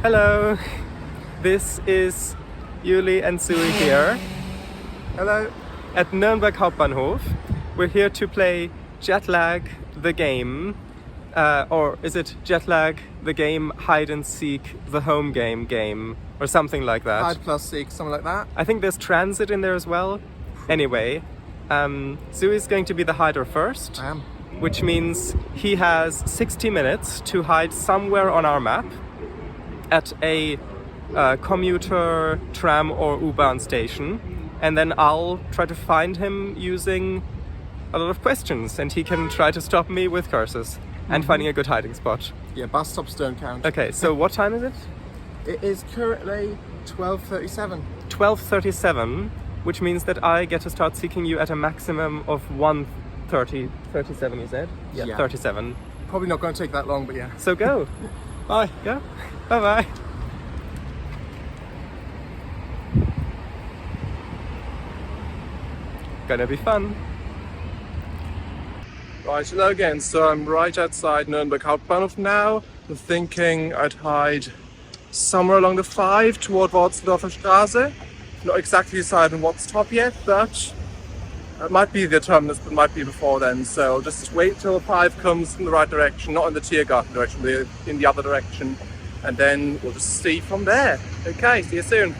Hello, this is Yuli and Zooey here. Hello. At Nürnberg Hauptbahnhof. We're here to play J.L.T.G the game, or is it J.L.T.G the game hide and seek the home game, or something like that. Hide plus seek, something like that. I think there's transit in there as well. Anyway, Zooey's going to be the hider first. I am. Which means he has 60 minutes to hide somewhere on our map at a commuter, tram or U-Bahn station, and then I'll try to find him using a lot of questions, and he can try to stop me with curses and finding a good hiding spot. Yeah, bus stops don't count. Okay, so what time is it? It is currently 12:37. 12:37, which means that I get to start seeking you at a maximum of 1:37, you said? Yeah. 37. Probably not going to take that long, but yeah. So go. Bye. Yeah. Bye-bye. Gonna be fun. Right, hello again. So I'm right outside Nürnberg Hauptbahnhof now. I'm thinking I'd hide somewhere along the 5 toward Worzeldorfer Straße. Not exactly decided on what's top yet, but it might be the terminus, but it might be before then. So I'll just wait till the 5 comes from the right direction, not in the Tiergarten direction, but in the other direction. And then we'll just see from there. Okay, see you soon.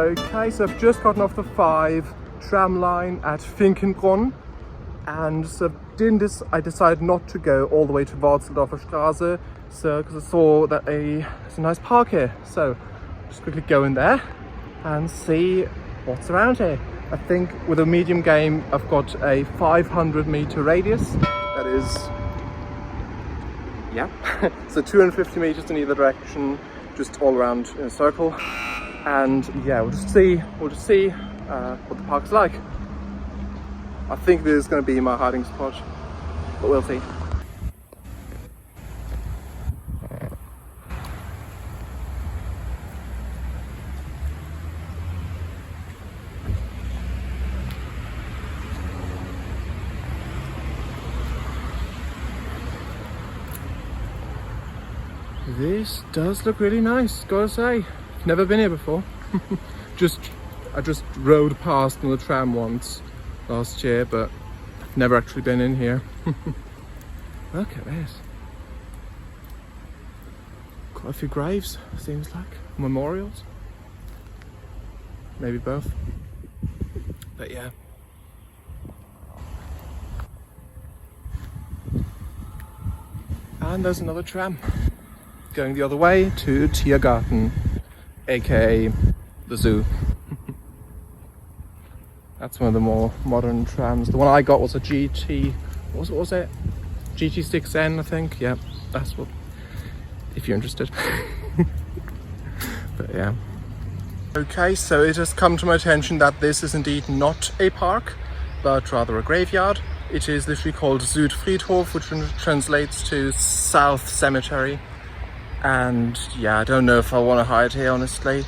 Okay, so I've just gotten off the 5 tram line at Finkenbrunn, and so I decided not to go all the way to Worzeldorfer Straße, because I saw that there's a nice park here. So just quickly go in there and see what's around here. I think with a medium game I've got a 500-meter radius. That is, yeah, so 250 meters in either direction, just all around in a circle. And yeah, we'll just see what the park's like. I think this is going to be my hiding spot, but we'll see. This does look really nice, gotta say. Never been here before. I just rode past on the tram once last year, but never actually been in here. Look at this. Quite a few graves, seems like. Memorials. Maybe both. But yeah. And there's another tram going the other way to Tiergarten, a.k.a. the zoo. That's one of the more modern trams. The one I got was a what was it? GT6N, I think. Yeah, that's what, if you're interested. But yeah. Okay, so it has come to my attention that this is indeed not a park, but rather a graveyard. It is literally called Südfriedhof, which translates to South Cemetery. And yeah, I don't know if I want to hide here, honestly.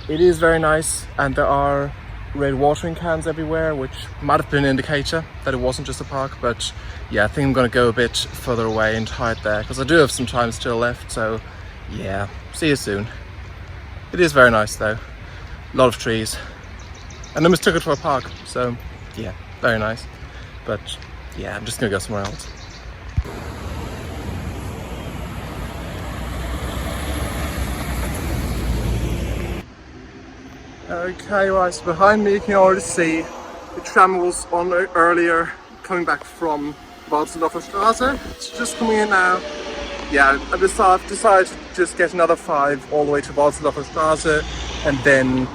It is very nice, and there are red watering cans everywhere, which might have been an indicator that it wasn't just a park. But yeah, I think I'm going to go a bit further away and hide there, because I do have some time still left. So yeah, see you soon. It is very nice though. A lot of trees. And I mistook it for a park, so yeah, very nice. But yeah, I'm just going to go somewhere else. Okay, right, so behind me you can already see the tram was on earlier, coming back from Worzeldorfer Straße. It's just coming in now. Yeah, I've decided to just get another 5 all the way to Worzeldorfer Straße and then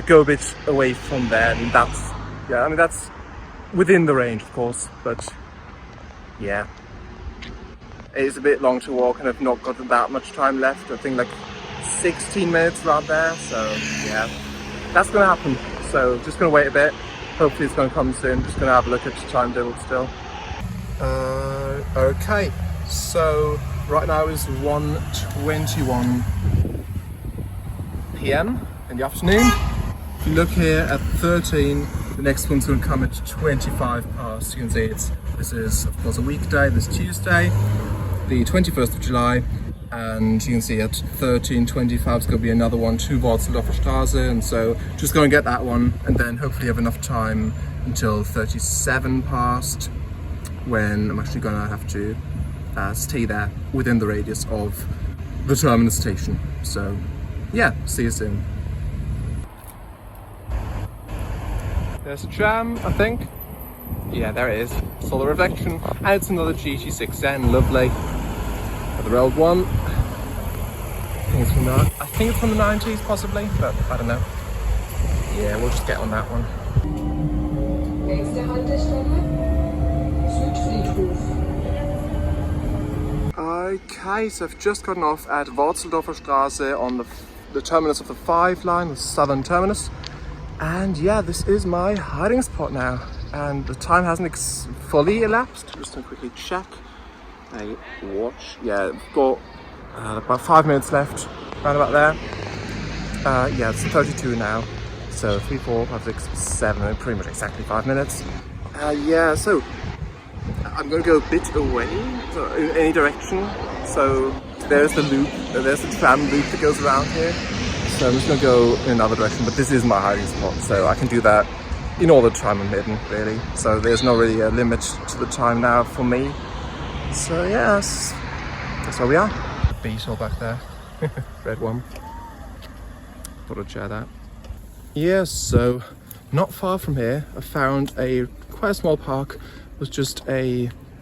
go a bit away from there. And that's, yeah, I mean, that's within the range, of course, but yeah. it is a bit long to walk and I've not got that much time left. I think like 16 minutes around there, so yeah, that's gonna happen. So just gonna wait a bit, hopefully it's gonna come soon. Just gonna have a look at the timetable still. Okay, so right now is 1:21 p.m. in the afternoon. If you look here at 13, the next one's going to come at 25 past. You can see this is of course a weekday, this Tuesday, the 21st of July, and you can see at 13:25 is going to be another one, 2 Worzeldorfer Straße, and so just go and get that one, and then hopefully have enough time until 37 past, when I'm actually going to have to stay there within the radius of the terminus station. So yeah, see you soon. There's a tram, I think. Yeah, there it is. Saw the reflection. And it's another GT6N, lovely. Another old one. I think it's from the 90s possibly, but I don't know. Yeah, we'll just get on that one. Nächste Haltestelle, Südfriedhof. Okay, so I've just gotten off at Worzeldorfer Straße on the terminus of the 5 line, the southern terminus. And yeah, this is my hiding spot now. And the time hasn't fully elapsed. Just gonna quickly check my watch. Yeah, I've got about 5 minutes left, around about there. Yeah, it's 32 now. So 3, 4, 5, 6, 7, pretty much exactly 5 minutes. Yeah, so I'm gonna go a bit away, so in any direction. So there's the loop, there's the tram loop that goes around here. So I'm just gonna go in another direction, but this is my hiding spot, so I can do that in all the time I'm hidden, really. So there's not really a limit to the time now for me. So yeah, that's where we are. Beetle back there, red one. Thought I'd share that. Yeah, so not far from here, I found quite a small park with just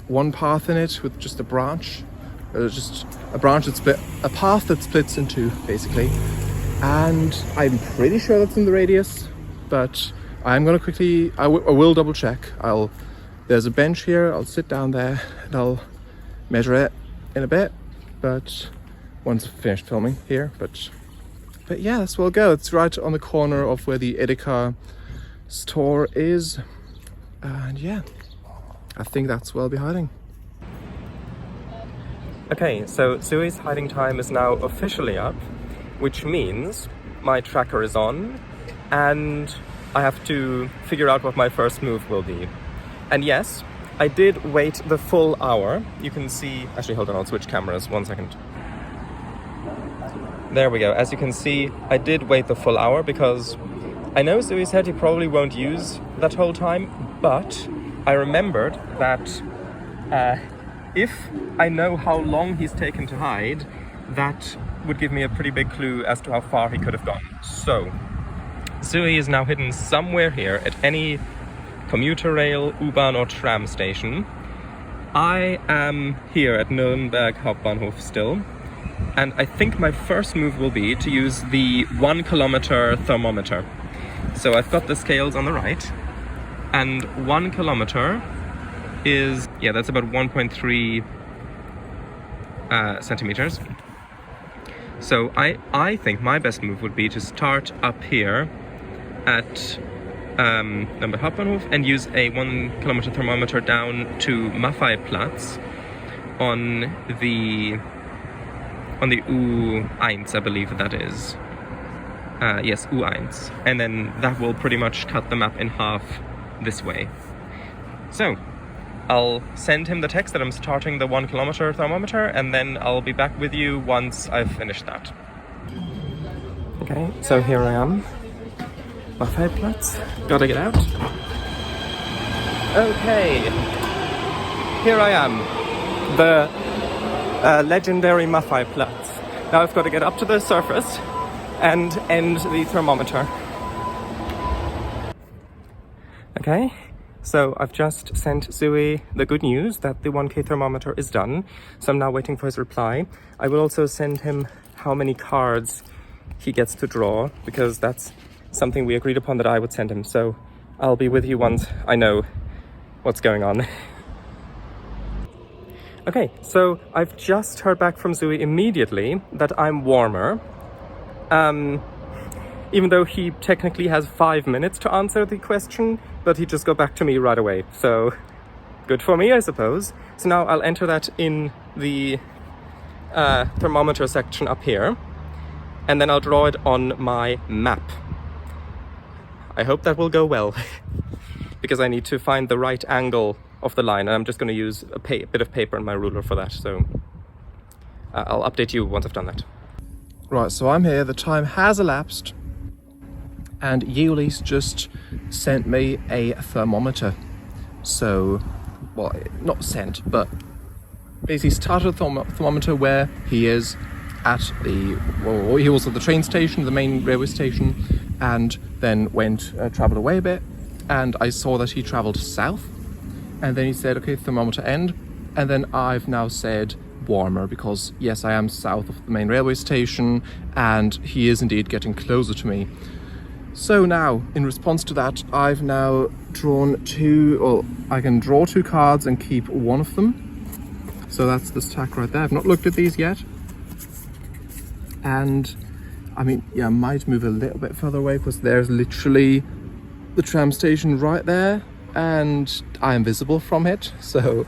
one path in it with just a branch. Just a branch that's a path that splits in two, basically. And I'm pretty sure that's in the radius, but I'm gonna quickly, I will double check. There's a bench here, I'll sit down there and I'll measure it in a bit, but once I've finished filming here, but yeah, that's where I'll go. It's right on the corner of where the a.k.a. store is, and yeah, I think that's where I'll be hiding. Okay, so Zooey's hiding time is now officially up, which means my tracker is on and I have to figure out what my first move will be. And yes, I did wait the full hour. You can see, actually hold on, I'll switch cameras, 1 second. There we go. As you can see, I did wait the full hour because I know Zooey said he probably won't use that whole time, but I remembered that if I know how long he's taken to hide, that would give me a pretty big clue as to how far he could have gone. So, Zooey is now hidden somewhere here at any commuter rail, U-Bahn or tram station. I am here at Nürnberg Hauptbahnhof still, and I think my first move will be to use the 1 kilometer thermometer. So I've got the scales on the right, and 1 kilometer is, yeah, that's about 1.3 centimeters. So I think my best move would be to start up here at Nürnberg Hauptbahnhof and use a 1 kilometer thermometer down to Maffeiplatz on the U1, I believe that is. Yes, U1. And then that will pretty much cut the map in half this way. So I'll send him the text that I'm starting the 1 kilometer thermometer, and then I'll be back with you once I've finished that. Okay, so here I am. Maffeiplatz. Gotta get out. Okay. Here I am. The legendary Maffeiplatz. Now I've got to get up to the surface and end the thermometer. Okay. So I've just sent Zooey the good news that the 1K thermometer is done. So I'm now waiting for his reply. I will also send him how many cards he gets to draw, because that's something we agreed upon that I would send him. So I'll be with you once I know what's going on. Okay, so I've just heard back from Zooey immediately that I'm warmer. Even though he technically has 5 minutes to answer the question, but he just got back to me right away. So good for me, I suppose. So now I'll enter that in the thermometer section up here, and then I'll draw it on my map. I hope that will go well, because I need to find the right angle of the line, and I'm just going to use a bit of paper and my ruler for that, so I'll update you once I've done that. Right, so I'm here, the time has elapsed, and Yuli's just sent me a thermometer. So, well, not sent, but basically started a thermometer where he is at the, well, he was at the train station, the main railway station, and then travelled away a bit, and I saw that he travelled south, and then he said, okay, thermometer end, and then I've now said warmer, because yes, I am south of the main railway station, and he is indeed getting closer to me. So now, in response to that, I've now drawn I can draw 2 cards and keep one of them. So that's the stack right there. I've not looked at these yet. And I mean, yeah, I might move a little bit further away because there's literally the tram station right there, and I am visible from it, so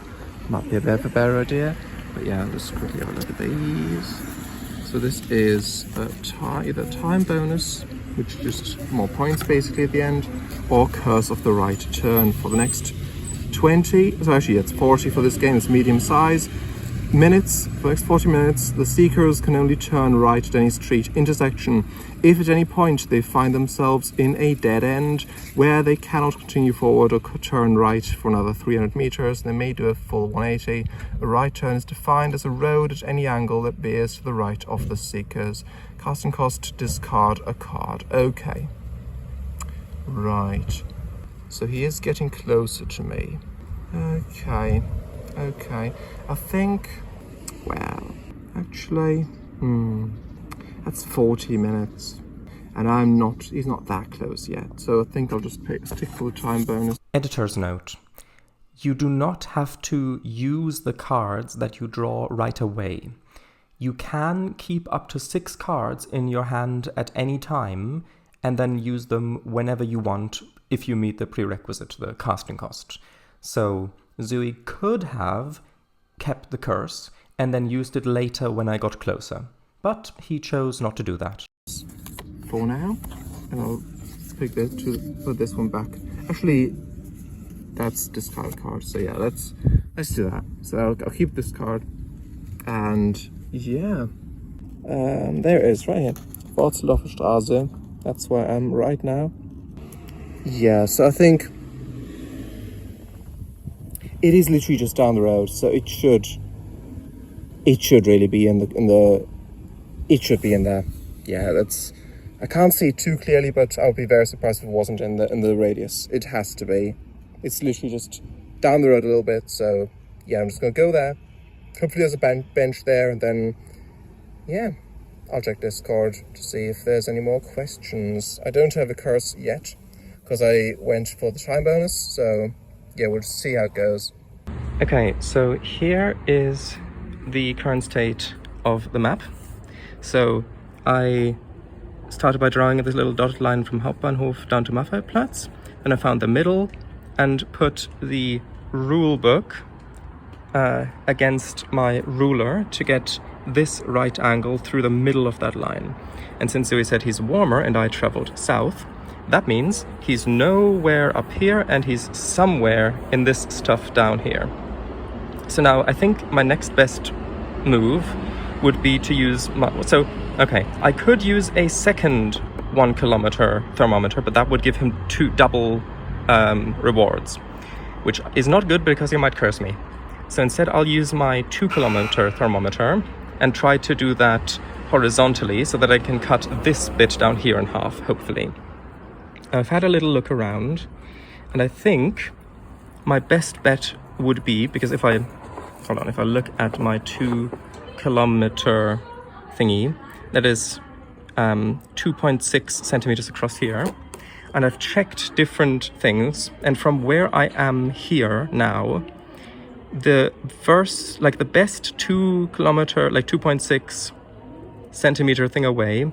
might be a bit of a better idea. But yeah, let's quickly have a look at these. So this is either time bonus, which is just more points basically at the end, or curse of the right turn for the next 20, so actually it's 40 for this game, it's medium size. Minutes, for the next 40 minutes, the seekers can only turn right at any street intersection if at any point they find themselves in a dead end where they cannot continue forward or turn right for another 300 meters. They may do a full 180. A right turn is defined as a road at any angle that bears to the right of the seekers. Casting cost, discard a card. Okay. Right. So he is getting closer to me. Okay. I think, well, actually, that's 40 minutes. And he's not that close yet. So I think I'll just stick for the time bonus. Editor's note. You do not have to use the cards that you draw right away. You can keep up to 6 cards in your hand at any time and then use them whenever you want if you meet the prerequisite, the casting cost. So Zooey could have kept the curse and then used it later when I got closer, but he chose not to do that. For now, and I'll pick this to put this one back. Actually, that's discard card, so yeah, let's do that. So I'll keep this card, and yeah, there it is, right here, Wurzeldorfer Straße. That's where I am right now. Yeah, so I think it is literally just down the road, so it should really be it should be in there. Yeah, I can't see it too clearly, but I would be very surprised if it wasn't in the radius. It has to be. It's literally just down the road a little bit, so yeah, I'm just gonna go there. Hopefully there's a bench there, and then yeah, I'll check Discord to see if there's any more questions. I don't have a curse yet because I went for the time bonus, so yeah, we'll just see how it goes. Okay, so here is the current state of the map. So I started by drawing this little dotted line from Hauptbahnhof down to Maffeiplatz. Then I found the middle and put the rule book against my ruler to get this right angle through the middle of that line. And since Zooey said he's warmer and I traveled south, that means he's nowhere up here and he's somewhere in this stuff down here. So now I think my next best move would be to use I could use a second 1 kilometer thermometer, but that would give him double rewards, which is not good because he might curse me. So instead I'll use my 2 kilometer thermometer and try to do that horizontally so that I can cut this bit down here in half, hopefully. I've had a little look around, and I think my best bet would be, because if I look at my 2 kilometer thingy, that is 2.6 centimeters across here, and I've checked different things, and from where I am here now, the first, like the best 2 kilometer, like 2.6 centimeter thing away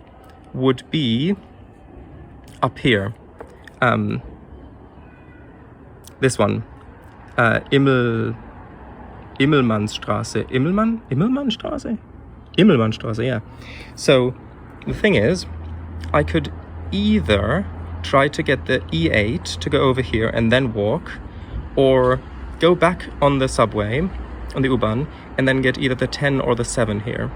would be up here. This one, Immelmannstraße, Immelmannstraße, yeah. So the thing is, I could either try to get the E8 to go over here and then walk, or go back on the subway, on the U-Bahn, and then get either the 10 or the 7 here.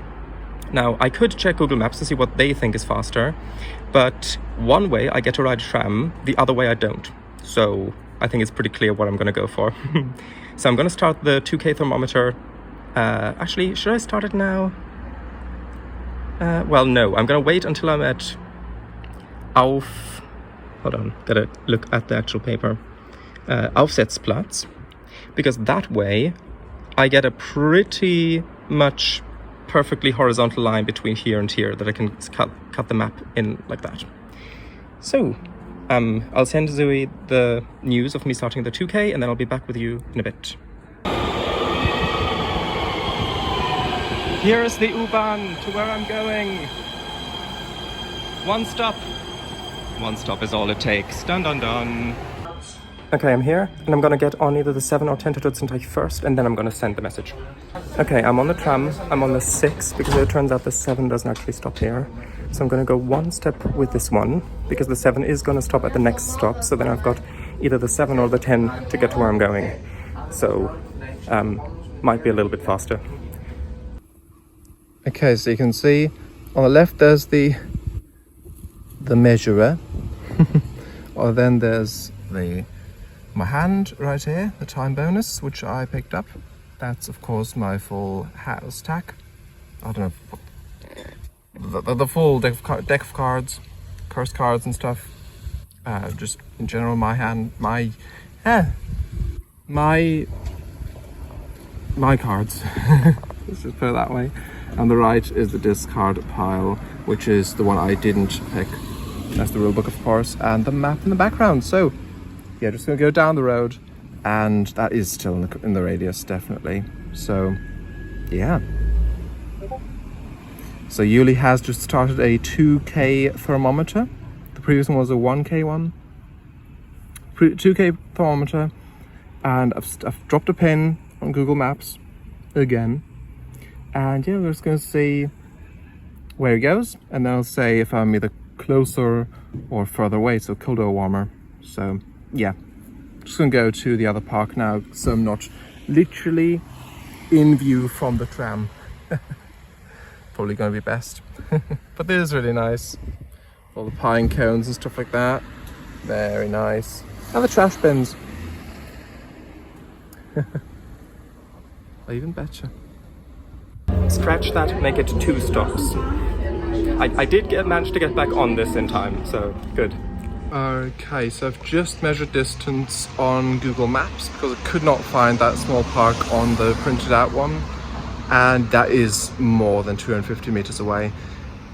Now, I could check Google Maps to see what they think is faster, but one way I get to ride a tram, the other way I don't. So I think it's pretty clear what I'm going to go for. So I'm going to start the 2K thermometer. Actually, should I start it now? Well, no, I'm going to wait until I'm at hold on, gotta look at the actual paper. Aufsetzplatz, because that way I get a pretty much perfectly horizontal line between here and here that I can cut the map in like that. So I'll send Zooey the news of me starting the 2K, and then I'll be back with you in a bit. Here is the U-Bahn to where I'm going. One stop is all it takes. Dun dun dun. Okay, I'm here, and I'm gonna get on either the 7 or 10 to Dutzendteich first, and then I'm gonna send the message. Okay, I'm on the tram. I'm on the 6, because it turns out the 7 doesn't actually stop here. So I'm gonna go one step with this one, because the 7 is gonna stop at the next stop, so then I've got either the 7 or the 10 to get to where I'm going. So, might be a little bit faster. Okay, so you can see on the left there's the measurer. Or then there's my hand right here, the time bonus, which I picked up. That's of course my full house tack. I don't know, the full deck of cards, curse cards and stuff. Just in general, my hand, my cards. Let's just put it that way. On the right is the discard pile, which is the one I didn't pick. That's the rule book, of course, and the map in the background. So yeah, just gonna go down the road, and that is still in the radius, definitely. So yeah. So Yuli has just started a 2K thermometer. The previous one was a 1K one. 2K thermometer, and I've dropped a pin on Google Maps again. And yeah, we're just gonna see where it goes, and then I'll say if I'm either closer or further away, so colder or warmer. So yeah, just gonna go to the other park now, so I'm not literally in view from the tram. Probably gonna be best. But this is really nice. All the pine cones and stuff like that. Very nice. And the trash bins. I even betcha. Scratch that, make it 2 stops. I did manage to get back on this in time, so good. Okay, so I've just measured distance on Google Maps because I could not find that small park on the printed out one, and that is more than 250 meters away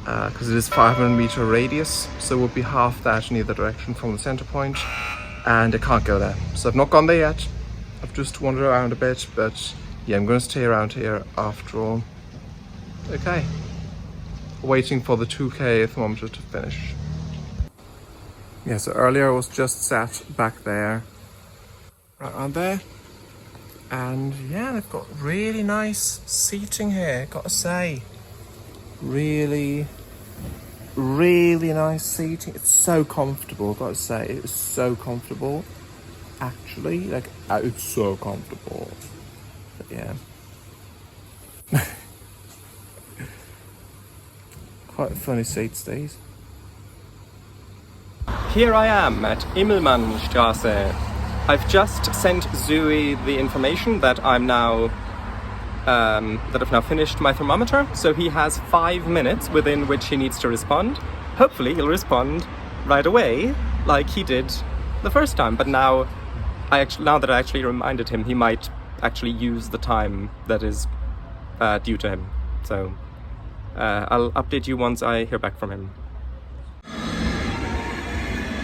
because it is 500-meter radius, so it would be half that in either direction from the center point, and I can't go there. So I've not gone there yet. I've just wandered around a bit, but yeah, I'm going to stay around here after all. Okay, waiting for the 2K thermometer to finish. Yeah, so earlier I was just sat back there, right around there, and yeah, they've got really nice seating here, gotta say. Really nice seating. It's so comfortable, gotta say. It is so comfortable, actually. Like, it's so comfortable. But yeah. Quite funny seats, these. Here I am at Immelmannstraße. I've just sent Zooey the information that I'm now that I've now finished my thermometer, so he has 5 minutes within which he needs to respond. Hopefully he'll respond right away, like he did the first time. But now that I actually reminded him, he might actually use the time that is due to him. So I'll update you once I hear back from him.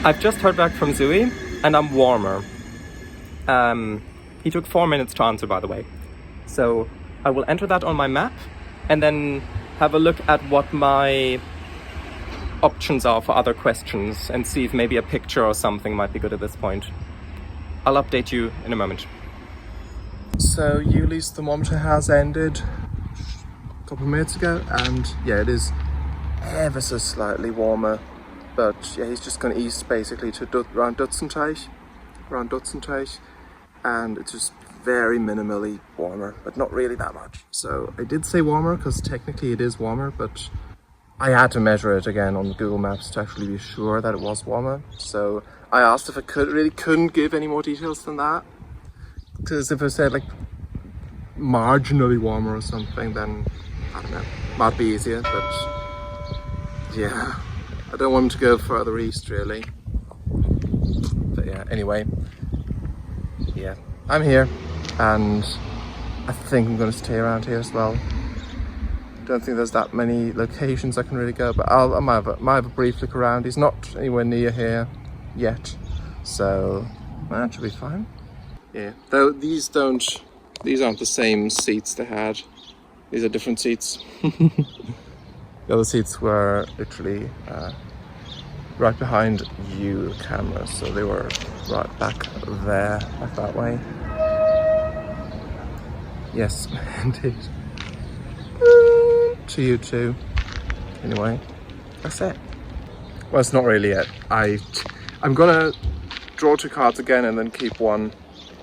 I've just heard back from Zooey, and I'm warmer. He took 4 minutes to answer, by the way. So I will enter that on my map and then have a look at what my options are for other questions and see if maybe a picture or something might be good at this point. I'll update you in a moment. So Yuli's thermometer has ended a couple of minutes ago, and yeah, it is ever so slightly warmer, but yeah, he's just gone east basically to around Dutzendteich, and it's just very minimally warmer, but not really that much. So I did say warmer because technically it is warmer, but I had to measure it again on Google Maps to actually be sure that it was warmer. So I asked if I couldn't give any more details than that, because if I said like marginally warmer or something, then I don't know, might be easier. But yeah, I don't want him to go further east really. But yeah, anyway, yeah, I'm here, and I think I'm going to stay around here as well. Don't think there's that many locations I can really go, but I might have a brief look around. He's not anywhere near here yet, so that should be fine. Yeah, though these aren't the same seats they had. These are different seats. The other seats were literally right behind you camera, so they were right back there, back that way. Yes, indeed. To you too. Anyway, that's it. Well, it's not really it. I'm gonna draw 2 cards again and then keep one,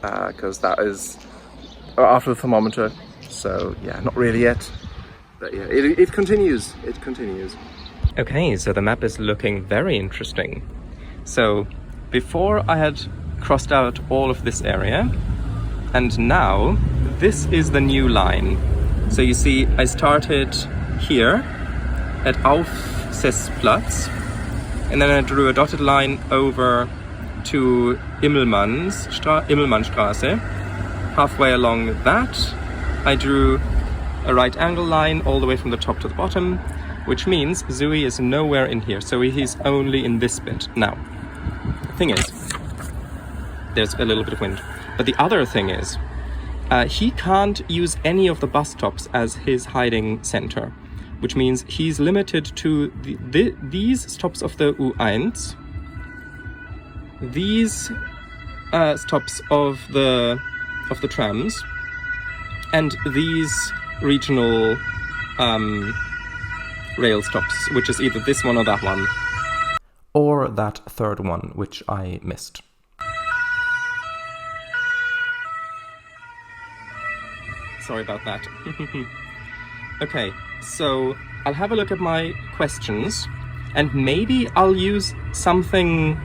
because that is after the thermometer. So yeah, not really it. But yeah, it continues. It continues. Okay, so the map is looking very interesting. So before I had crossed out all of this area, and now this is the new line. So you see, I started here at Aufsetzplatz, and then I drew a dotted line over to Immelmannstraße. Halfway along that, I drew a right angle line all the way from the top to the bottom, which means Zooey is nowhere in here, so he's only in this bit. Now, the thing is, there's a little bit of wind, but the other thing is, he can't use any of the bus stops as his hiding center, which means he's limited to these stops of the U1, these stops of the trams, and these regional rail stops, which is either this one or that one, or that third one, which I missed. Sorry about that. Okay, so I'll have a look at my questions, and maybe I'll use something.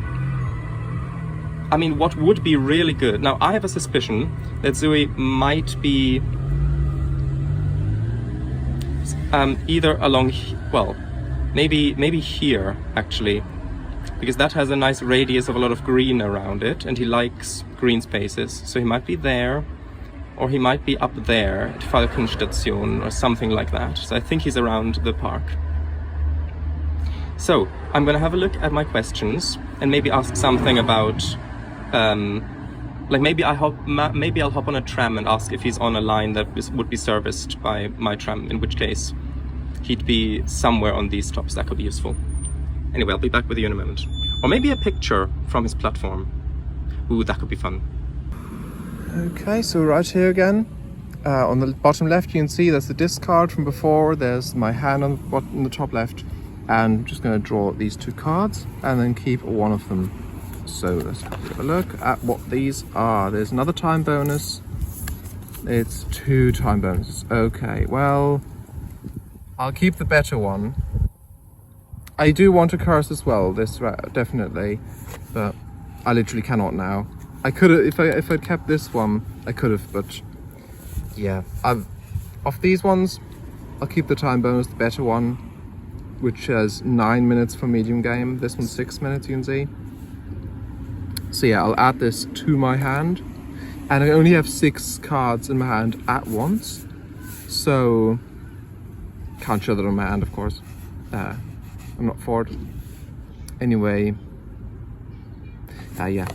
I mean, what would be really good? Now, I have a suspicion that Zooey might be either along, well, maybe here, actually, because that has a nice radius of a lot of green around it, and he likes green spaces, so he might be there, or he might be up there at Falkenstation or something like that. So I think he's around the park. So I'm gonna have a look at my questions and maybe ask something about, like maybe I'll hop on a tram and ask if he's on a line that would be serviced by my tram, in which case he'd be somewhere on these stops. That could be useful. Anyway, I'll be back with you in a moment. Or maybe a picture from his platform. Ooh, that could be fun. Okay, so right here again, on the bottom left you can see there's the discard from before, there's my hand on the top left, and I'm just going to draw these 2 cards and then keep one of them. So let's have a look at what these are. There's another time bonus, it's 2 time bonuses. Okay, well, I'll keep the better one. I do want a curse as well, this definitely, but I literally cannot now. I could have, if I'd kept this one, I could have, but yeah. Of these ones, I'll keep the time bonus, the better one, which has 9 minutes for medium game. This one's 6 minutes, you can see. So yeah, I'll add this to my hand, and I only have 6 cards in my hand at once, so can't show that on my hand, of course. I'm not forward. Anyway, yeah.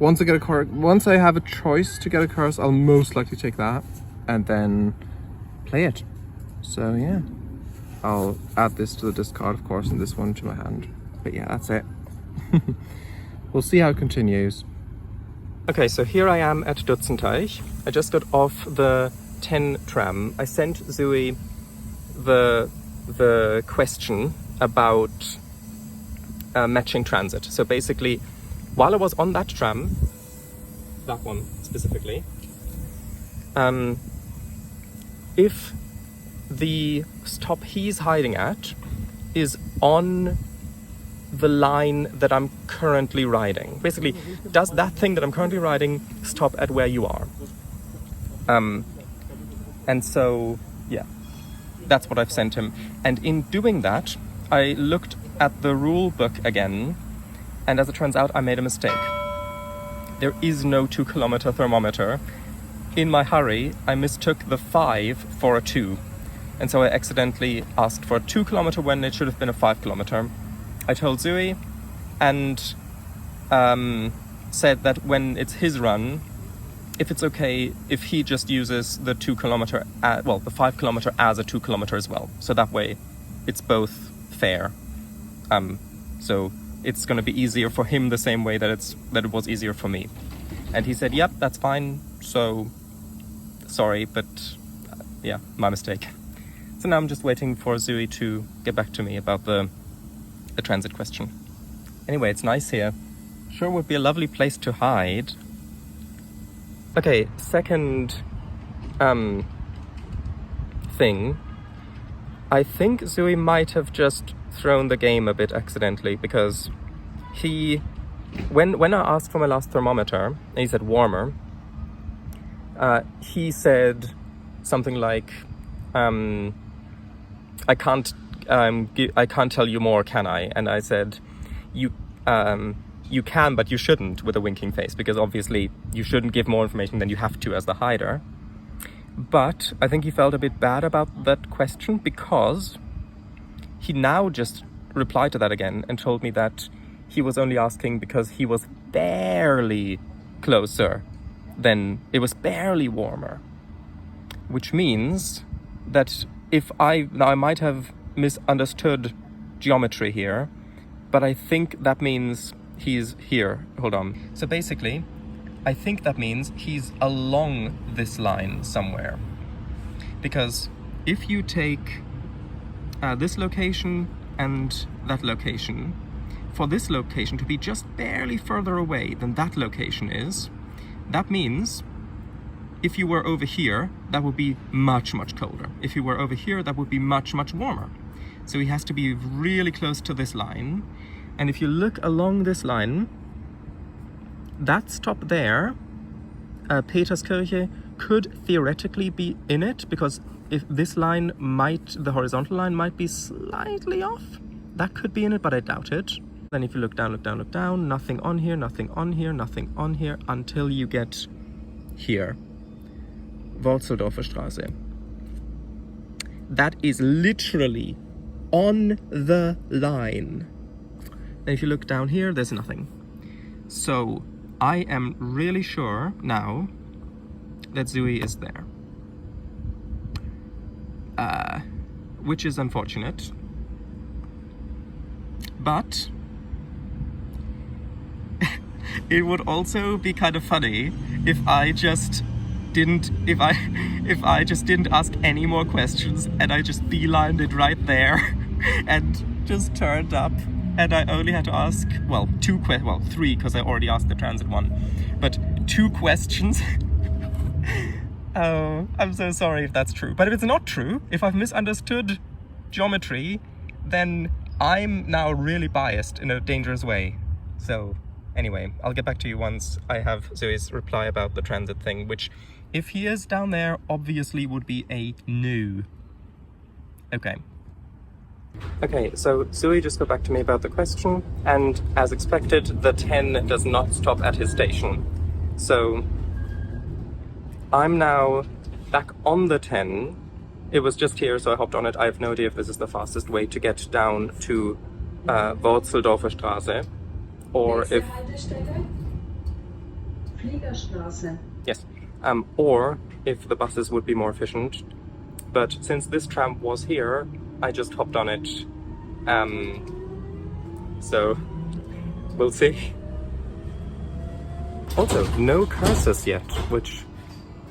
once I have a choice to get a course, I'll most likely take that and then play it. So yeah, I'll add this to the discard, of course, and this one to my hand. But yeah, that's it. We'll see how it continues. Okay, so here I am at J.L.T.G. I just got off the 10 tram. I sent Zooey the question about matching transit. So basically, while I was on that tram, that one specifically, if the stop he's hiding at is on the line that I'm currently riding. Basically, does that thing that I'm currently riding stop at where you are? And so, yeah, that's what I've sent him. And in doing that, I looked at the rule book again, and as it turns out, I made a mistake. There is no 2-kilometer thermometer. In my hurry, I mistook the 5 for a 2. And so I accidentally asked for a 2-kilometer when it should have been a 5-kilometer. I told Zooey and said that when it's his run, if it's okay if he just uses the 2-kilometer, the 5-kilometer as a 2-kilometer as well. So that way it's both fair. So it's going to be easier for him the same way that it was easier for me. And he said, yep, that's fine. So sorry, but yeah, my mistake. So now I'm just waiting for Zooey to get back to me about the transit question. Anyway, it's nice here. Sure would be a lovely place to hide. Okay, second thing. I think Zooey might have just thrown the game a bit accidentally, because when I asked for my last thermometer and he said warmer, he said something like, I can't tell you more, can I? And I said, you can, but you shouldn't, with a winking face, because obviously you shouldn't give more information than you have to as the hider. But I think he felt a bit bad about that question, because he now just replied to that again and told me that he was only asking because he was barely closer, then it was barely warmer. Which means that I might have misunderstood geometry here, but I think that means he's here. Hold on. So basically, I think that means he's along this line somewhere. Because if you take this location and that location, for this location to be just barely further away than that location is, that means if you were over here, that would be much, much colder. If you were over here, that would be much, much warmer. So he has to be really close to this line. And if you look along this line, that stop there, Peterskirche, could theoretically be in it, because if this line the horizontal line might be slightly off. That could be in it, but I doubt it. Then if you look down, look down, look down, nothing on here, nothing on here, nothing on here, until you get here. Wurzeldorfer Straße. That is literally on the line. And if you look down here, there's nothing. So I am really sure now that Zooey is there. Which is unfortunate. But it would also be kind of funny if I just didn't ask any more questions and I just beelined it right there and just turned up, and I only had to ask, well, three, because I already asked the transit one, but 2 questions. Oh, I'm so sorry if that's true. But if it's not true, if I've misunderstood geometry, then I'm now really biased in a dangerous way. So anyway, I'll get back to you once I have Zooey's reply about the transit thing, which, if he is down there, obviously would be a no. Okay. Okay, so Zooey just got back to me about the question, and as expected, the 10 does not stop at his station. So I'm now back on the 10. It was just here, so I hopped on it. I have no idea if this is the fastest way to get down to Wurzeldorfer Straße, or if... Fliegerstraße. Yes. Or if the buses would be more efficient. But since this tram was here, I just hopped on it. So we'll see. Also, no curses yet, which,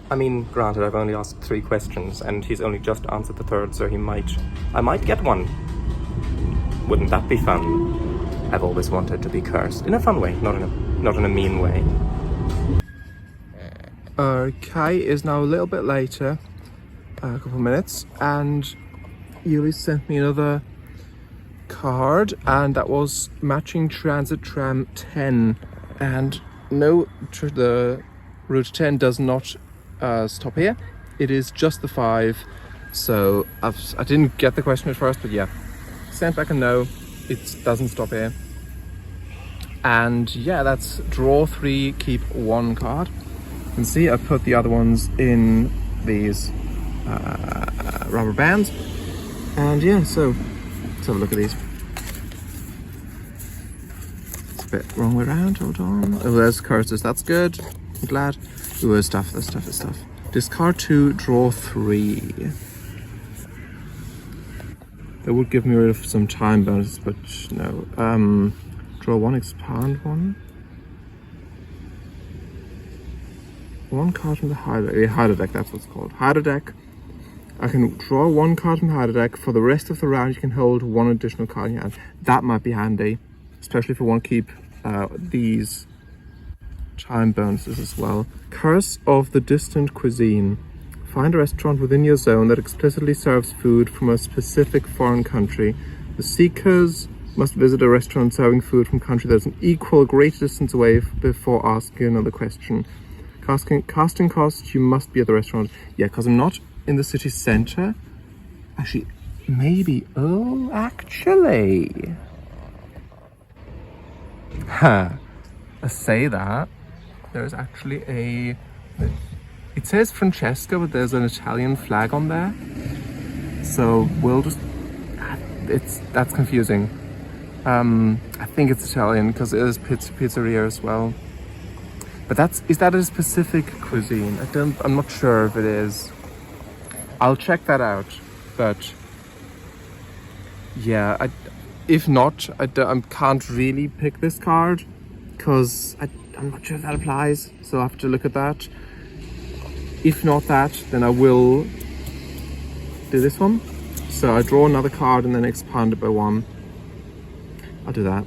I mean, granted, I've only asked 3 questions and he's only just answered the 3rd, so I might get one. Wouldn't that be fun? I've always wanted to be cursed. In a fun way, not in a mean way. Okay, it's now a little bit later, a couple of minutes, and Yuli sent me another card, and that was matching transit tram 10. And no, the route 10 does not stop here. It is just the 5. So I didn't get the question at first, but yeah, sent back a no. It doesn't stop here. And yeah, that's draw 3, keep 1 card. You can see I've put the other ones in these rubber bands. And yeah, so let's have a look at these. It's a bit wrong way around, hold on. Oh, there's curses, that's good. I'm glad. Ooh, there's stuff. Discard 2, draw 3. That would give me rid of some time bonus, but no. Draw 1, expand 1. 1 card from the hider deck, that's what's called. Hider deck. I can draw 1 card from the hider deck. For the rest of the round, you can hold 1 additional card in your hand. That might be handy, especially if you want to keep these time bonuses as well. Curse of the distant cuisine. Find a restaurant within your zone that explicitly serves food from a specific foreign country. The seekers must visit a restaurant serving food from a country that's an equal great distance away before asking another question. Casting cost, you must be at the restaurant. Yeah, because I'm not in the city center. Actually, maybe. Oh, actually. I say that. There's actually a... It says Francesca, but there's an Italian flag on there. So we'll just... That's confusing. I think it's Italian because it is pizzeria as well. But is that a specific cuisine? I'm not sure if it is. I'll check that out. But yeah, if not, I can't really pick this card because I'm not sure if that applies. So I have to look at that. If not that, then I will do this one. So I draw another card and then expand it by 1. I'll do that.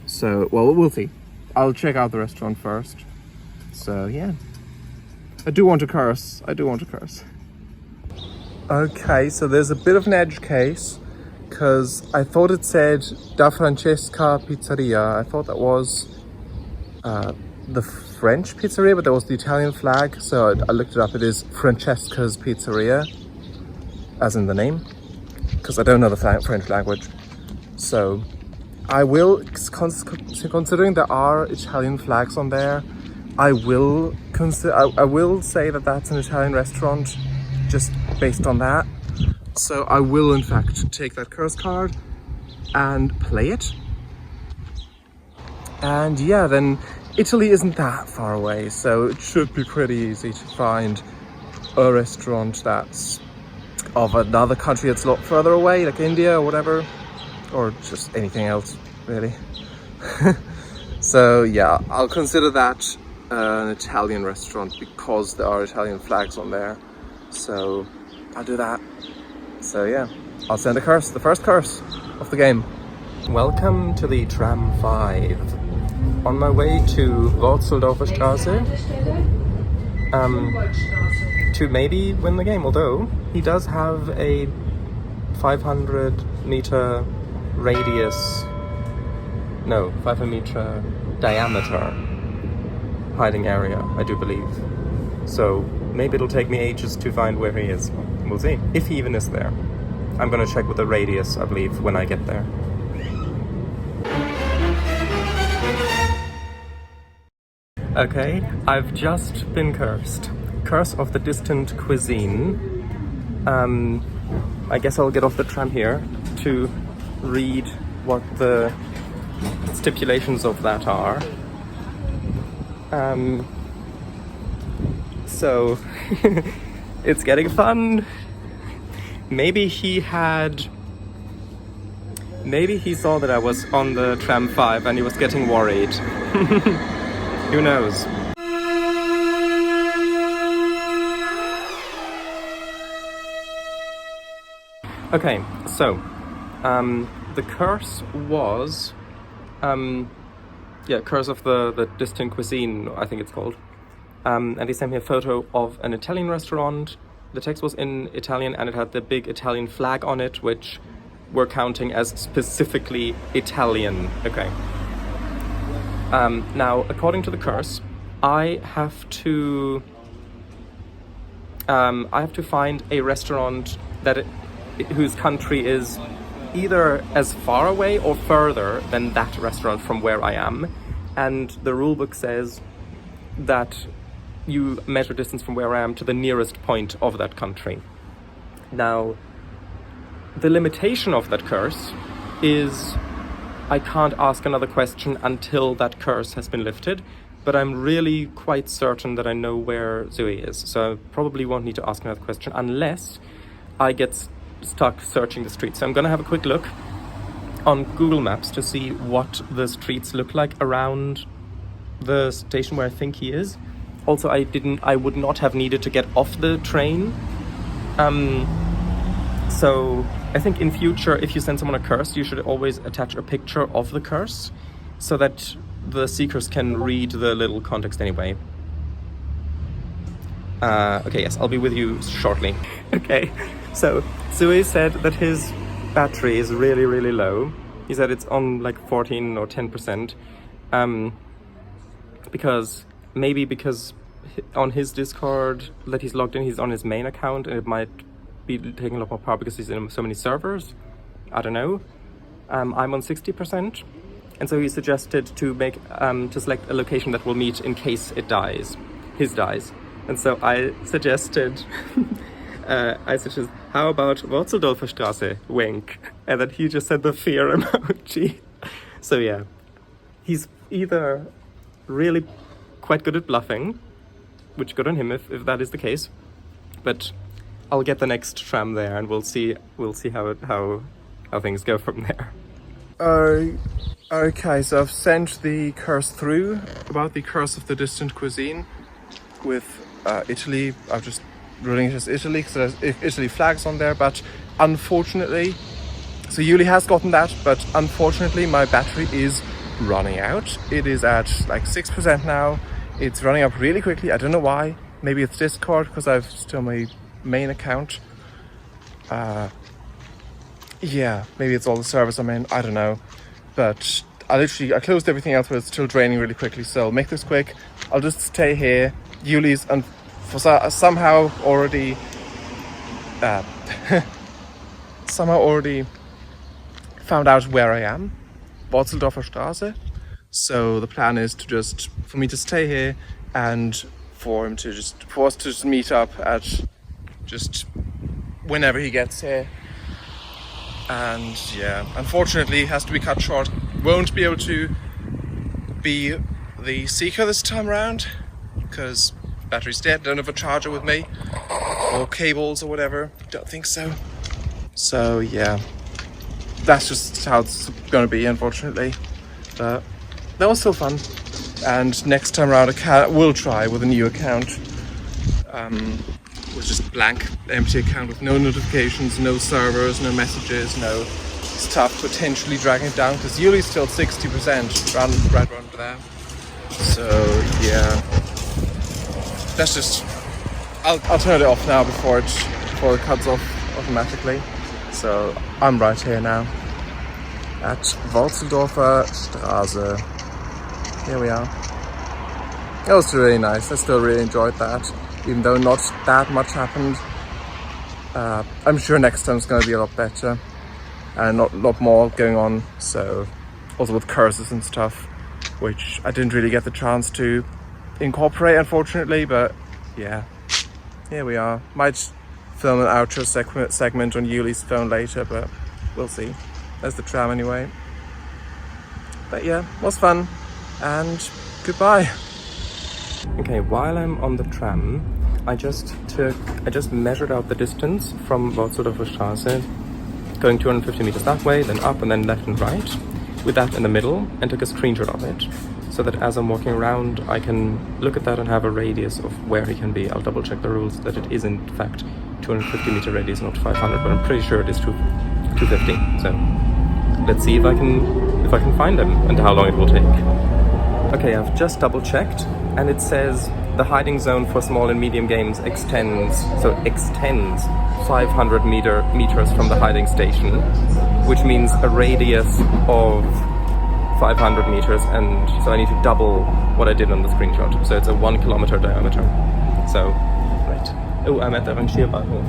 So, well, we'll see. I'll check out the restaurant first. So, yeah. I do want to curse. Okay, so there's a bit of an edge case because I thought it said Da Francesca Pizzeria. I thought that was the French pizzeria, but there was the Italian flag. So I looked it up. It is Francesca's Pizzeria, as in the name, because I don't know the French language. So I will, considering there are Italian flags on there, I will say that that's an Italian restaurant, just based on that. So I will in fact take that curse card and play it. And yeah, then Italy isn't that far away, so it should be pretty easy to find a restaurant that's of another country that's a lot further away, like India or whatever, or just anything else really. So yeah, I'll consider that an Italian restaurant because there are Italian flags on there, so I'll do that. So yeah, I'll send a curse, the first curse of the game. Welcome to the tram 5. On my way to Wurzeldorfer Straße to maybe win the game, although he does have a 500 meter radius, no, 500 meter diameter hiding area, I do believe. So maybe it'll take me ages to find where he is. We'll see, if he even is there. I'm gonna check with the radius, I believe, when I get there. Okay, I've just been cursed. Curse of the distant cuisine. I guess I'll get off the tram here to read what the stipulations of that are. So it's getting fun. Maybe he saw that I was on the tram 5 and he was getting worried. Who knows? Okay, so the curse was Curse of the Distant Cuisine, I think it's called. And they sent me a photo of an Italian restaurant. The text was in Italian and it had the big Italian flag on it, which we're counting as specifically Italian. Okay. Now, according to the curse, I have to find a restaurant whose country is either as far away or further than that restaurant from where I am. And the rulebook says that you measure distance from where I am to the nearest point of that country. Now, the limitation of that curse is I can't ask another question until that curse has been lifted, but I'm really quite certain that I know where Zooey is, so I probably won't need to ask another question unless I get stuck searching the streets. So I'm gonna have a quick look on Google Maps to see what the streets look like around the station where I think he is. Also, I would not have needed to get off the train. So I think in future, if you send someone a curse, you should always attach a picture of the curse so that the seekers can read the little context anyway. Okay, yes, I'll be with you shortly. Okay, so Zooey said that his battery is really, really low. He said it's on like 14 or 10%. Because on his Discord that he's logged in, he's on his main account and it might be taking a lot more power because he's in so many servers. I don't know. I'm on 60%. And so he suggested to select a location that will meet in case it dies. His dies. And so I suggested, how about Wurzeldorfer Straße, wink. And then he just said the fear emoji. So yeah, he's either really quite good at bluffing, which good on him if that is the case. But I'll get the next tram there and we'll see how things go from there. Okay, so I've sent the curse through about the curse of the distant cuisine with Italy. I'm just ruling it as Italy because there's Italy flags on there, but unfortunately, so Yuli has gotten that, but unfortunately my battery is running out. It is at like 6% now. It's running up really quickly. I don't know why. Maybe it's Discord because I've still my main account. Yeah, maybe it's all the servers I'm in. I don't know. But I closed everything else, but it's still draining really quickly. So I'll make this quick. I'll just stay here. Yuli's somehow already found out where I am. Wurzeldorfer Straße. So the plan is for me to stay here and for us to just meet up at just whenever he gets here. And yeah, unfortunately it has to be cut short. Won't be able to be the seeker this time around because battery's dead. Don't have a charger with me or cables or whatever. Don't think so. So yeah, that's just how it's gonna be, unfortunately. But that was still fun. And next time around we'll try with a new account. With just blank, empty account with no notifications, no servers, no messages, no stuff potentially dragging it down because Yuli's still 60% right around there. So yeah, that's just I'll turn it off now before it cuts off automatically. So I'm right here now at Wurzeldorfer Straße. Here we are. That was really nice. I still really enjoyed that. Even though not that much happened. I'm sure next time it's going to be a lot better and a lot more going on. So also with curses and stuff, which I didn't really get the chance to incorporate, unfortunately. But yeah, here we are. Might film an outro segment on Yuli's phone later, but we'll see. There's the tram anyway. But yeah, it was fun and goodbye. Okay, while I'm on the tram, I just measured out the distance from Waldsdorfer Straße, going 250 meters that way, then up and then left and right, with that in the middle, and took a screenshot of it, so that as I'm walking around, I can look at that and have a radius of where he can be. I'll double check the rules that it is in fact 250 meter radius, not 500, but I'm pretty sure it is 250. So let's see if I can find him and how long it will take. Okay, I've just double checked, and it says the hiding zone for small and medium games extends 500 meters from the hiding station, which means a radius of 500 meters, and so I need to double what I did on the screenshot. So it's a 1 kilometer diameter. So, right. Oh, I'm at the Rangierbahnhof.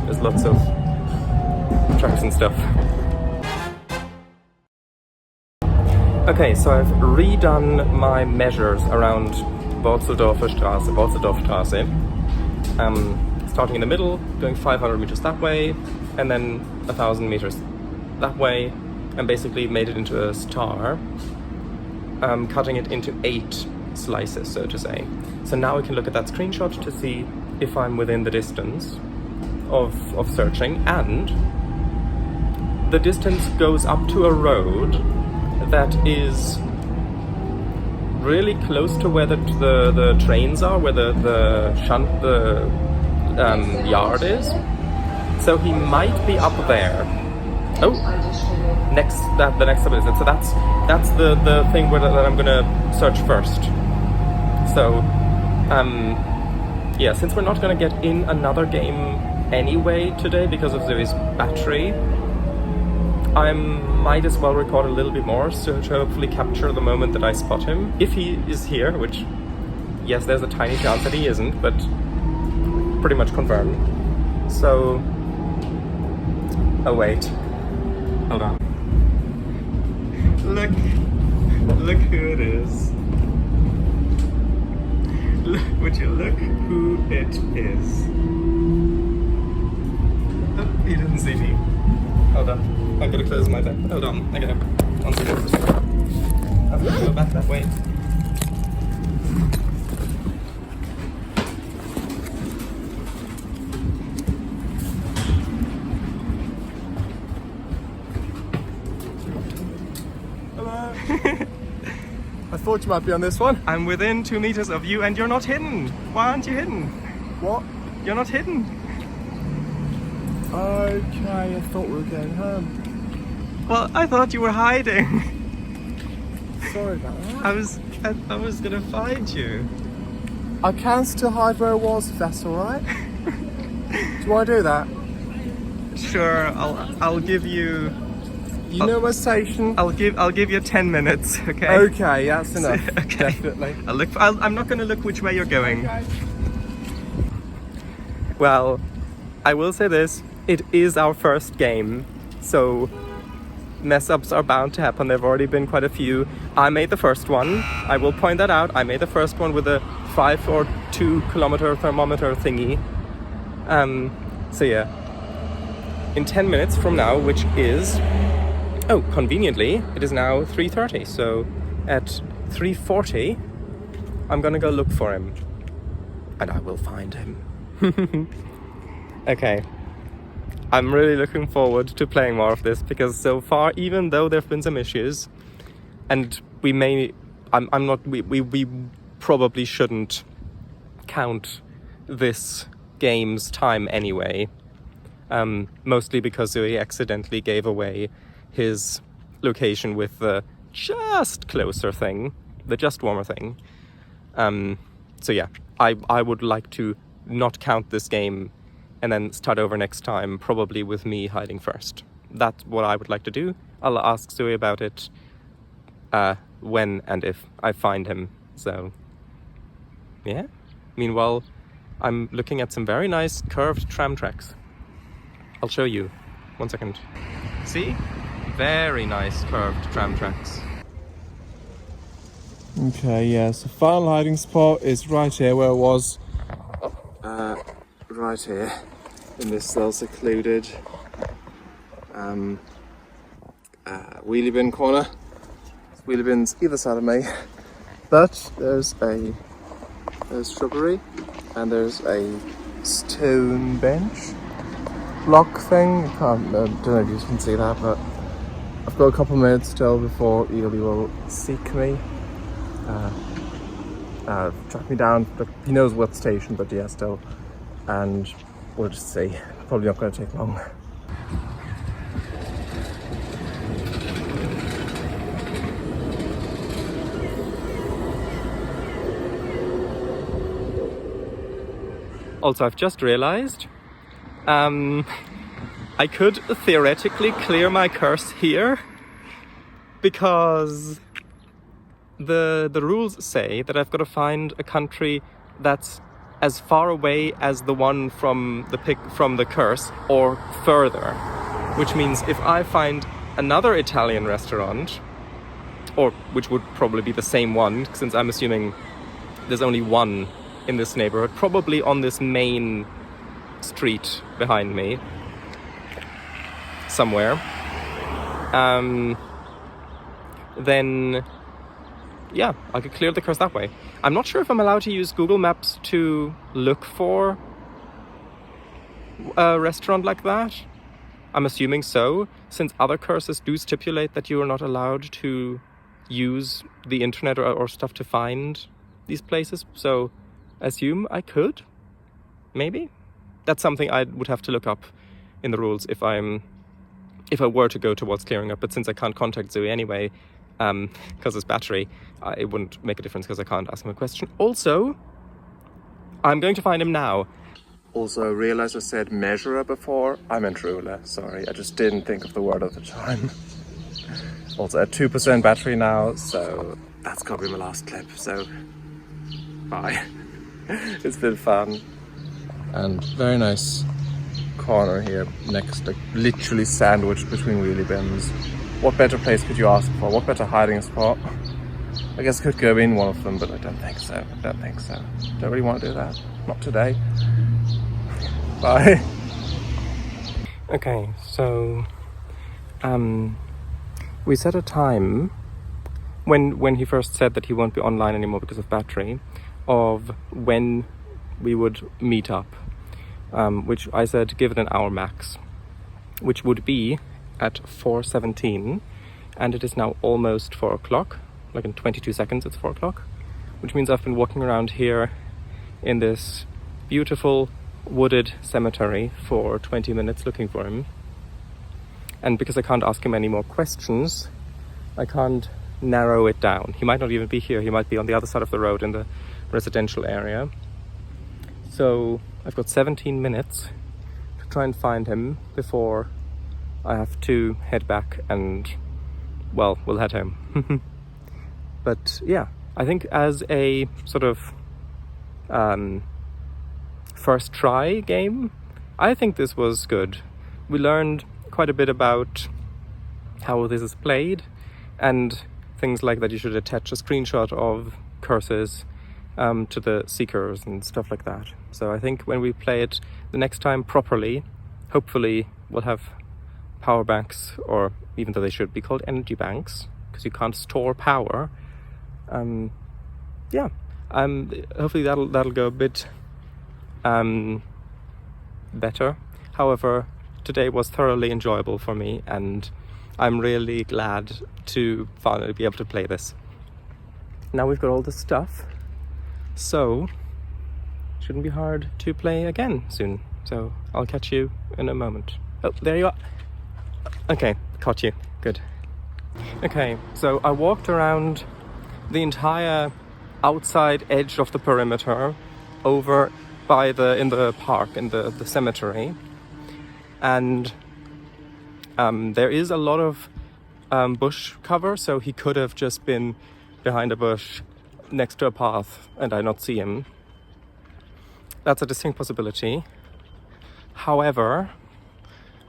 There's lots of trucks and stuff. Okay, so I've redone my measures around Waldsdorfer Straße. Starting in the middle, going 500 meters that way, and then 1,000 meters that way, and basically made it into a star, cutting it into 8 slices, so to say. So now we can look at that screenshot to see if I'm within the distance of searching, and the distance goes up to a road that is really close to where the trains are, where the yard is. So he might be up there. Oh, the next step is it. So that's the thing that I'm gonna search first. So yeah, since we're not gonna get in another game anyway today because of Zooey's battery, I might as well record a little bit more to hopefully capture the moment that I spot him. If he is here, which, yes, there's a tiny chance that he isn't, but pretty much confirmed. So, oh wait, hold on. Look who it is. Would you look who it is? Oh, he didn't see me. Hold on. I gotta close my back. Hold on. I gotta. One second. I have to go back that way. Hello. I thought you might be on this one. I'm within 2 meters of you, and you're not hidden. Why aren't you hidden? What? You're not hidden. Okay, I thought we were going home. Well, I thought you were hiding. Sorry about that. I was gonna find you. I can still hide where I was, if that's alright. Do I do that? Sure, I'll give you. You know my station? I'll give you 10 minutes. Okay. Okay, that's enough. Okay. Definitely. I'm not gonna look which way you're going. Okay. Well, I will say this. It is our first game, so mess-ups are bound to happen. There have already been quite a few. I made the first one. I will point that out. I made the first one with a 5 or 2 kilometer thermometer thingy. So yeah. In 10 minutes from now, which is... Oh, conveniently, it is now 3:30. So at 3:40, I'm gonna go look for him. And I will find him. Okay. I'm really looking forward to playing more of this, because so far, even though there have been some issues, and we probably shouldn't count this game's time anyway, mostly because Zooey accidentally gave away his location with the just closer thing, the just warmer thing. So yeah, I would like to not count this game and then start over next time, probably with me hiding first. That's what I would like to do. I'll ask Zooey about it when and if I find him. So, yeah. Meanwhile, I'm looking at some very nice curved tram tracks. I'll show you. 1 second. See? Very nice curved tram tracks. Okay, yeah, so final hiding spot is right here where it was. Right here, in this little secluded wheelie bin corner. Wheelie bins either side of me, but there's shrubbery and there's a stone bench block thing. I don't know if you can see that, but I've got a couple minutes still before Ely will seek me, track me down. He knows what station, but yeah, still, and we'll just see. Probably not going to take long. Also, I've just realized I could theoretically clear my curse here because the rules say that I've got to find a country that's as far away as the one from the curse or further, which means if I find another Italian restaurant, or which would probably be the same one since I'm assuming there's only one in this neighborhood, probably on this main street behind me somewhere, then yeah, I could clear the curse that way. I'm not sure if I'm allowed to use Google Maps to look for a restaurant like that. I'm assuming so, since other curses do stipulate that you are not allowed to use the internet or stuff to find these places, so I assume I could, maybe. That's something I would have to look up in the rules if I were to go towards clearing up. But since I can't contact Zooey anyway, because it's battery, it wouldn't make a difference because I can't ask him a question. Also, I'm going to find him now. Also, realised I said measurer before. I meant ruler, sorry. I just didn't think of the word at the time. Also, at 2% battery now, so that's got to be my last clip, so bye. It's been fun. And very nice corner here, next, like literally sandwiched between wheelie bins. What better place could you ask for? What better hiding spot? I guess I could go in one of them, but I don't think so. Don't really want to do that. Not today. Bye. Okay, so we set a time when he first said that he won't be online anymore because of battery, of when we would meet up, which I said give it an hour max, which would be at 4:17, and it is now almost 4 o'clock. Like in 22 seconds it's 4 o'clock, which means I've been walking around here in this beautiful wooded cemetery for 20 minutes looking for him. And because I can't ask him any more questions, I can't narrow it down. He might not even be here. He might be on the other side of the road in the residential area. So I've got 17 minutes to try and find him before I have to head back and, well, we'll head home. But yeah, I think as a sort of first try game, I think this was good. We learned quite a bit about how this is played and things like that you should attach a screenshot of curses to the seekers and stuff like that. So I think when we play it the next time properly, hopefully we'll have power banks, or even though they should be called energy banks because you can't store power. Hopefully that'll go a bit better. However, today was thoroughly enjoyable for me, and I'm really glad to finally be able to play this. Now we've got all the stuff, so it shouldn't be hard to play again soon. So I'll catch you in a moment. Oh, there you are. Okay, caught you. Good. Okay, so I walked around the entire outside edge of the perimeter over by in the park, in the cemetery, and there is a lot of bush cover, so he could have just been behind a bush next to a path and I not see him. That's a distinct possibility. However,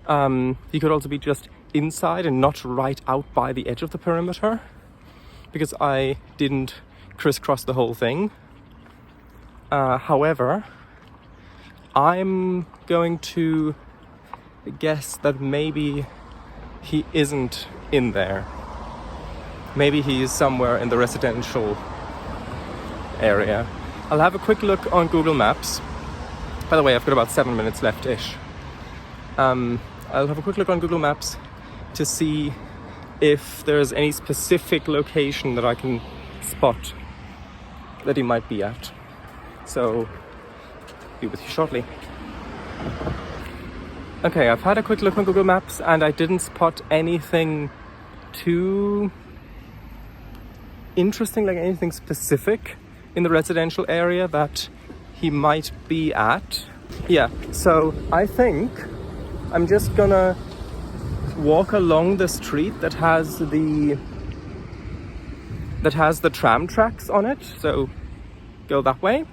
he could also be just inside and not right out by the edge of the perimeter, because I didn't crisscross the whole thing. However, I'm going to guess that maybe he isn't in there. Maybe he is somewhere in the residential area. I'll have a quick look on Google Maps. By the way, I've got about 7 minutes left-ish. I'll have a quick look on Google Maps to see if there's any specific location that I can spot that he might be at. So, be with you shortly. Okay, I've had a quick look on Google Maps and I didn't spot anything too interesting, like anything specific in the residential area that he might be at. Yeah, so I think I'm just gonna walk along the street that has the tram tracks on it, so go that way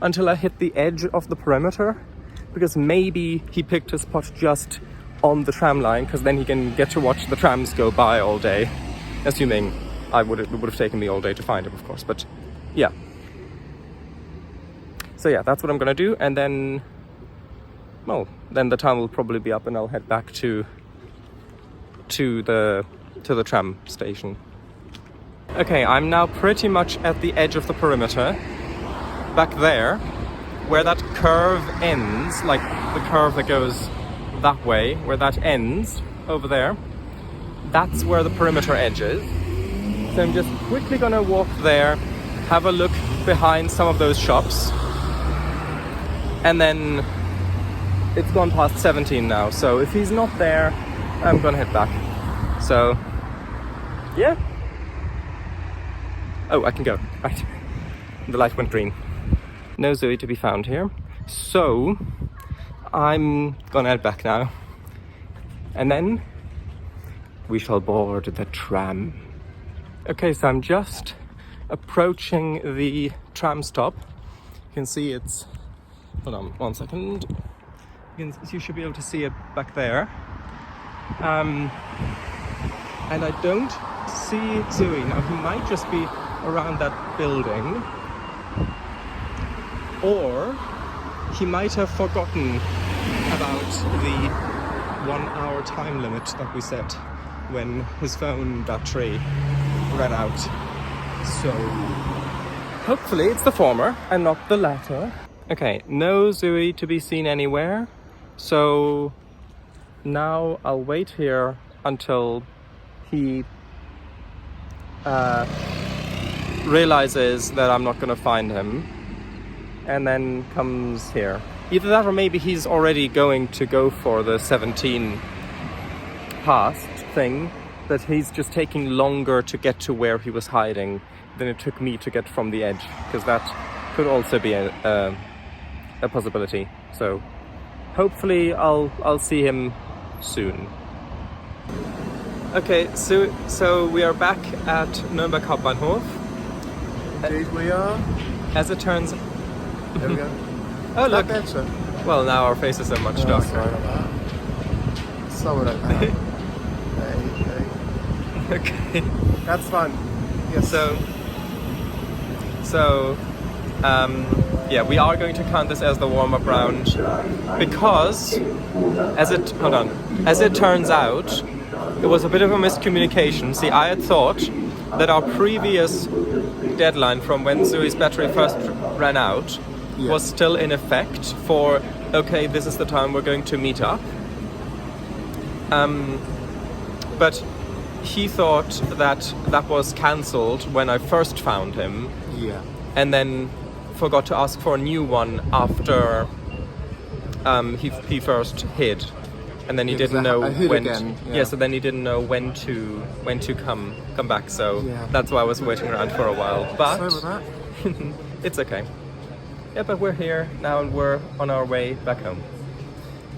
until I hit the edge of the perimeter, because maybe he picked a spot just on the tram line, because then he can get to watch the trams go by all day, assuming it would have taken me all day to find him, of course, but yeah. So yeah, that's what I'm gonna do, and then, well, then the time will probably be up and I'll head back to the tram station. Okay, I'm now pretty much at the edge of the perimeter, back there, where that curve ends, like the curve that goes that way, where that ends, over there, that's where the perimeter edge is. So I'm just quickly gonna walk there, have a look behind some of those shops, and then it's gone past 17 now, so if he's not there, I'm gonna head back. So, yeah. Oh, I can go, right. The light went green. No Zooey to be found here. So, I'm gonna head back now. And then, we shall board the tram. Okay, so I'm just approaching the tram stop. You can see it's, hold on 1 second. You should be able to see it back there. And I don't see Zooey. Now, he might just be around that building. Or he might have forgotten about the 1 hour time limit that we set when his phone battery ran out. So, hopefully it's the former and not the latter. Okay, no Zooey to be seen anywhere. So now I'll wait here until he realizes that I'm not gonna find him, and then comes here. Either that or maybe he's already going to go for the 17 past thing, that he's just taking longer to get to where he was hiding than it took me to get from the edge, because that could also be a possibility. So hopefully I'll see him soon. Okay, so we are back at Nürnberg Hauptbahnhof. Indeed we are. As it turns... There we go. Oh look! Better. Well, now our faces are much darker. Sorry about that. Sorry about that. Okay. That's fun. Yes. Yeah, we are going to count this as the warm-up round, because as it turns out, it was a bit of a miscommunication. See, I had thought that our previous deadline from when Zooey's battery first ran out was still in effect for, okay, this is the time we're going to meet up. But he thought that was cancelled when I first found him. Yeah. And then forgot to ask for a new one after he first hid, and then he didn't know when. So then he didn't know when to come back. So that's why I was waiting around for a while. But sorry about that. It's okay. Yeah, but we're here now and we're on our way back home.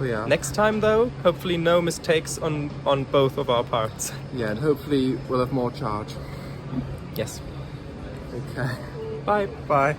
We are. Next time though, hopefully no mistakes on both of our parts. Yeah, and hopefully we'll have more charge. Yes. Okay. Bye. Bye.